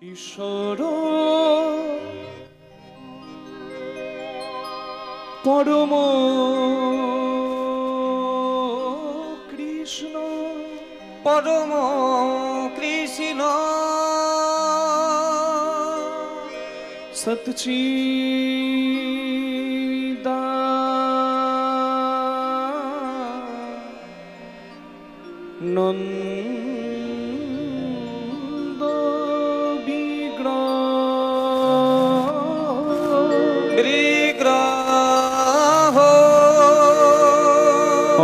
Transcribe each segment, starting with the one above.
ঈশ্বর পরম কৃষ্ণ পরম কৃষ্ণ সচ্চিদানন্দ বিগ্রহ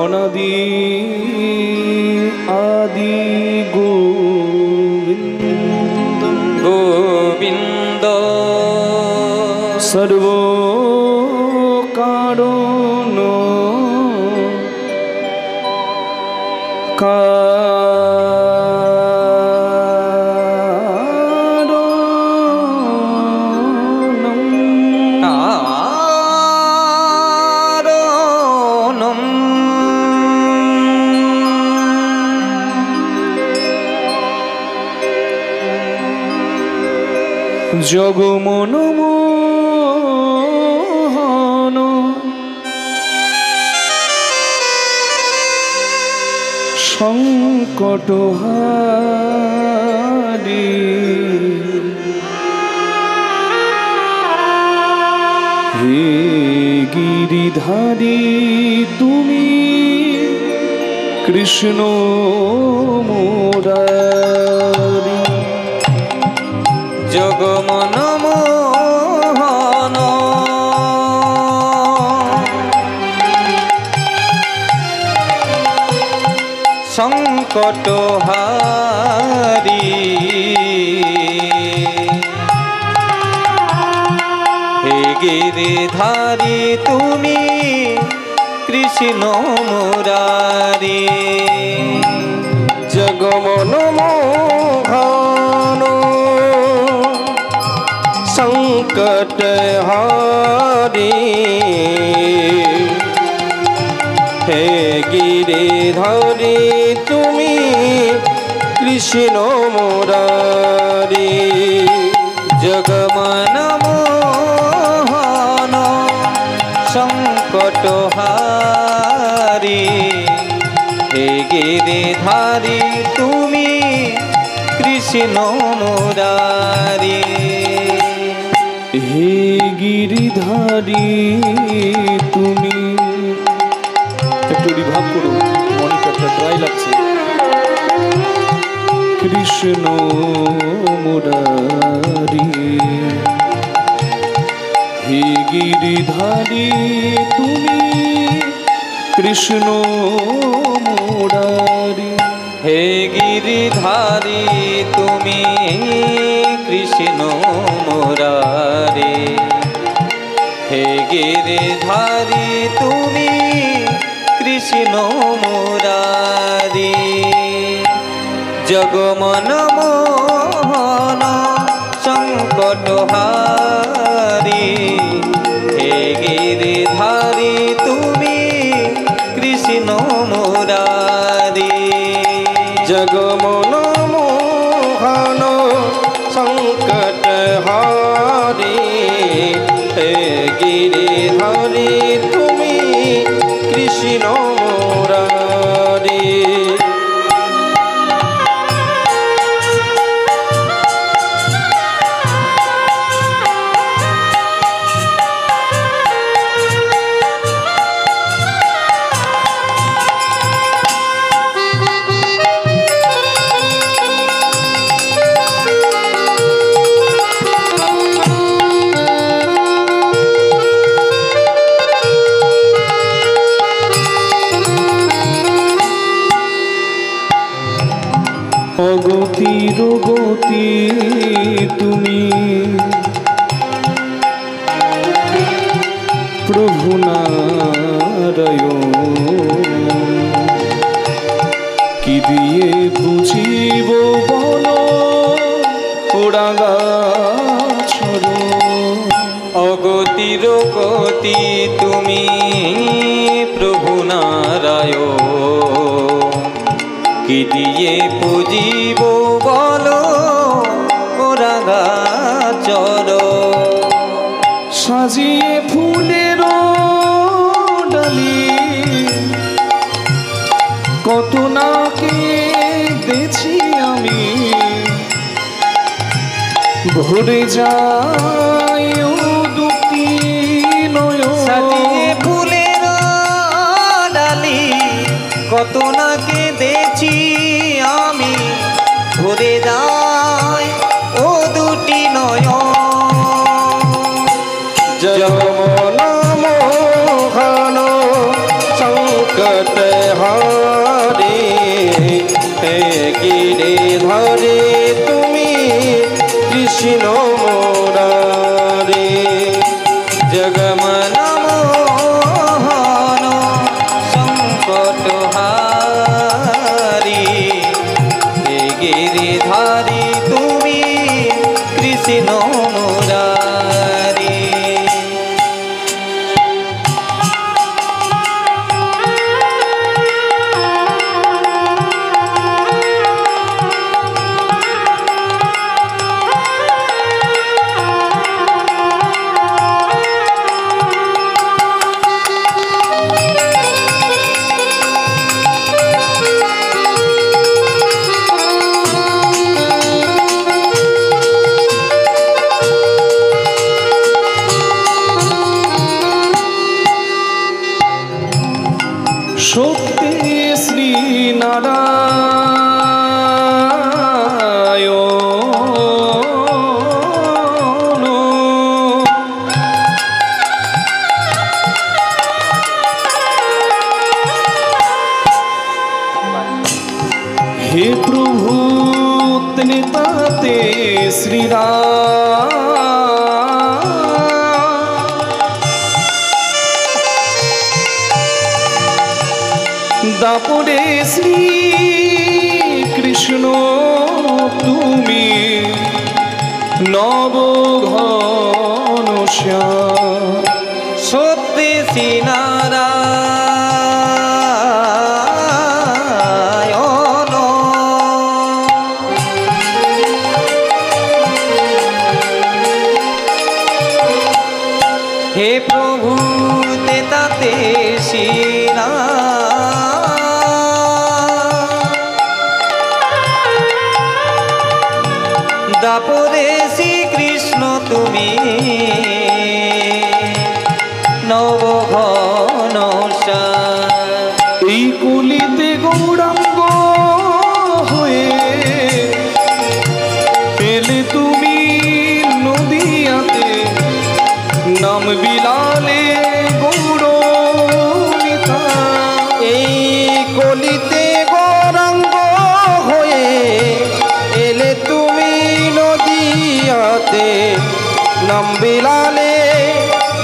অনাদি আদি গোবিন্দ গোবিন্দ সর্ব কারণ জগমনমোহন সংকটহারি হে গিরিধারী তুমি কৃষ্ণ মুরারি জগমনমোহন সংকটহারি হে গিরিধারী তুমি কৃষ্ণ মুরারি জগমনমোহন সংকটহারি হে গিরিধারী তুমি কৃষ্ণ মুরারি জগমনমোহন সংকটহারি হে গিরিধারী তুমি কৃষ্ণ মুরারি হে গিরিধারী তুমি একটু রিভাব করো, মনে একটা ড্রাই লাগছে। কৃষ্ণ মুরারি হে গিরিধারী তুমি কৃষ্ণ মুরারি হে গিরিধারী তুমি কৃষ্ণ মুরারি হে গিরিধারী তুমি কৃষ্ণ মুরারি জগমনমোহন সংকটহারি হে গিরিধারী তুমি কৃষ্ণ মুরারি জগমনমোহন সংকটহারি হে গিরিধারী তুমি কৃষ্ণ মুরারি অগতির গতি তুমি প্রভু নারায়ণ কি দিয়ে বুঝিব বলো ওরাগাছর অগতির গতি তুমি প্রভু নারায়ণ কি দিয়ে পুজিব বলো রাগা সাজিয়ে ফুলের ডালি কত না কেঁদেছি আমি ভরে যায় ও দুটি নয়ন সাজিয়ে ফুলের ডালি কত না কেঁদেছি আমি ভরে যায় ও দুটি নয়ন जगमन मोहन संकट हारे हे गिरिधरे तुमी कृष्ण मुरारे जगमन मोहन संकट हारी हे गिरिधारी तुमी कृष्ण मुरारी শক্তি শ্রী নারায়ণ হে প্রভু তাতে শ্রীরাম দাপরে শ্রী কৃষ্ণ তুমি নব ঘন শ্যাম সত্যি নারায়ণ হে প্রভু তাতে শ্রীনা দাপরে শ্রীকৃষ্ণ তুমি নবঘন এই কলিতে গৌরাঙ্গ হয়ে পেলে তুমি নদিয়াতে নাম বিলালে গৌরমিতা এই কলিতে গৌরাঙ্গ হয়ে এলে তুমি নদিয়াতে নাম বিলালে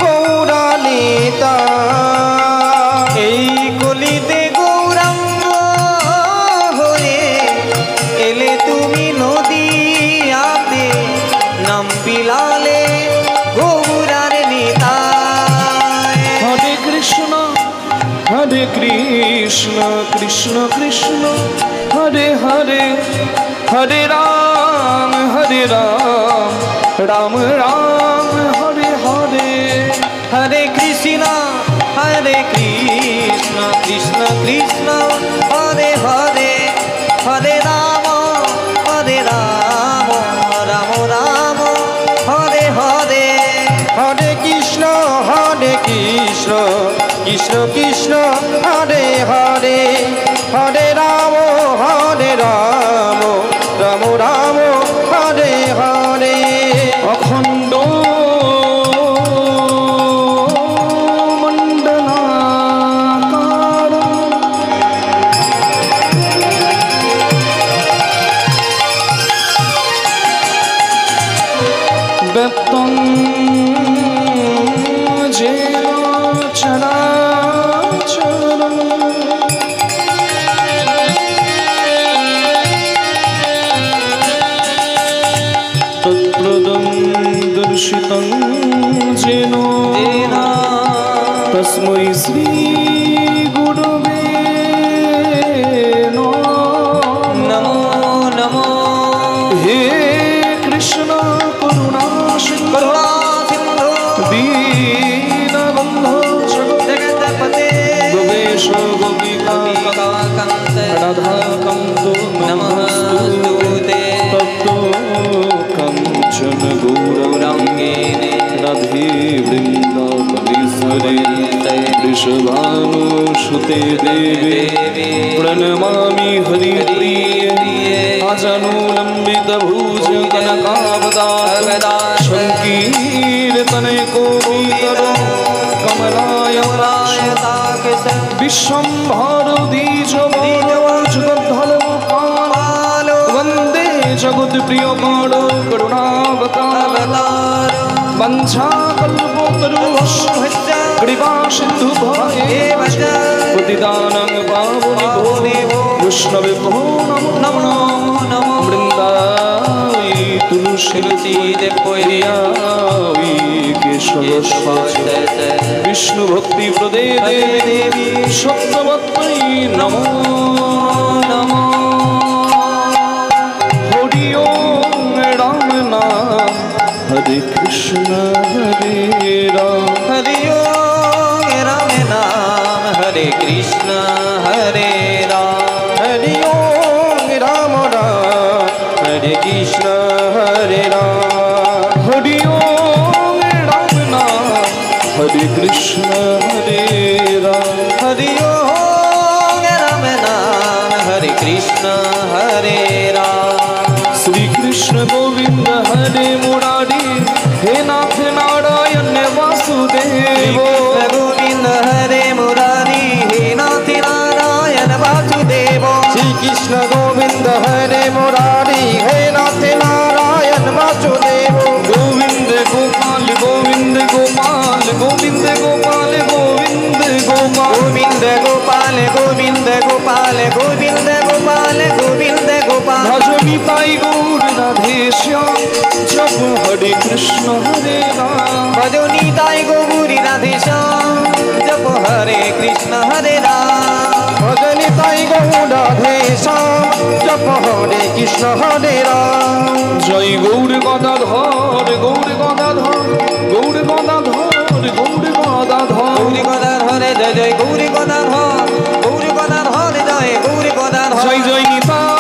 গৌরানিতা এই কলিতে গৌরাঙ্গ হয়ে এলে তুমি নদিয়াতে নাম বিলালে গৌরার নিতা হরে কৃষ্ণ কৃষ্ণ কৃষ্ণ হরে হরে হরে রাম রাম রাম হরে হরে হরে কৃষ্ণ কৃষ্ণ কৃষ্ণ হরে হরে হরে রাম রাম রাম হরে হরে হরে কৃষ্ণ কৃষ্ণ কৃষ্ণ হরে হরে হরে রাম রাম রাম হরে হরে অখণ্ড মণ্ডলাকার ব্যক্তং যেন চরাচরম তৎপ্রদং দর্শিতং যেন তস্मै শ্রী গুরবে নমো নমো হে কৃষ্ণ করুণা সিন্ধু করুণা সিন্ধু রাধাকান্তে রাধাকান্ত নমস্তুতে তপ্ত কাঞ্চন গৌরাঙ্গে রাধে বৃন্দাবনেশ্বরে বৃষভানুসুতে দেবে প্রণমামি হরিপ্রিয়ে আজানুলম্বিত ভুজ কনকাবদাতা সংকীর্তনে কোবিতর কমলায় বিশ্বম্ভর দ্বিজ वंदे जगत प्रिय गौड़ करुणावतार वंशाकल्पतरुश्च कृपा सिंधु पतितानं पावनि वैष्णवे भो नमो नमो वृंदावै तुलसी देवयावै केशव विष्णु भक्ति प्रदे देवी सत्यवत्यै नमो नमो हरे कृष्ण हरे राम हरि ओम राम नाम हरे कृष्ण हरे राम हरि ओम राम राम हरे कृष्ण हरे राम हरि ओम राम नाम हरे कृष्ण हरे राम हरि ओम राम नाम हरे कृष्ण हरे राम श्री कृष्ण गोविंद हरे मुरारी हे नाथ नारायण वासुदेव गोविंद हरे मुरारी हे नाथ नारायण वासुदेव श्री कृष्ण गोविंद हरे मुरारी हे नाथ नारायण वासुदेव गोविंद गोपाल गोविंद गोपाल गोविंद गोपाल गोविंद गोपाल गोविंद गोपाल गोविंद गोपाल गोविंद गोपाल गोविंद गोपाल भजनी ताई गौर राधे श्याम जप हरे कृष्ण हरे राम भजनी ताई गौरी राधे श्याम जप हरे कृष्ण हरे राम भजनी ताई गौर राधे श्याम जप हरे कृष्ण हरे राम जय गौर गदाधर गौर गदाधर गौर गदाधर गौर गदाधर गौरी गदाधर जय जय गौरी गदाधर गौरी गदाधर जय गौरी गदाधर जय जय निताय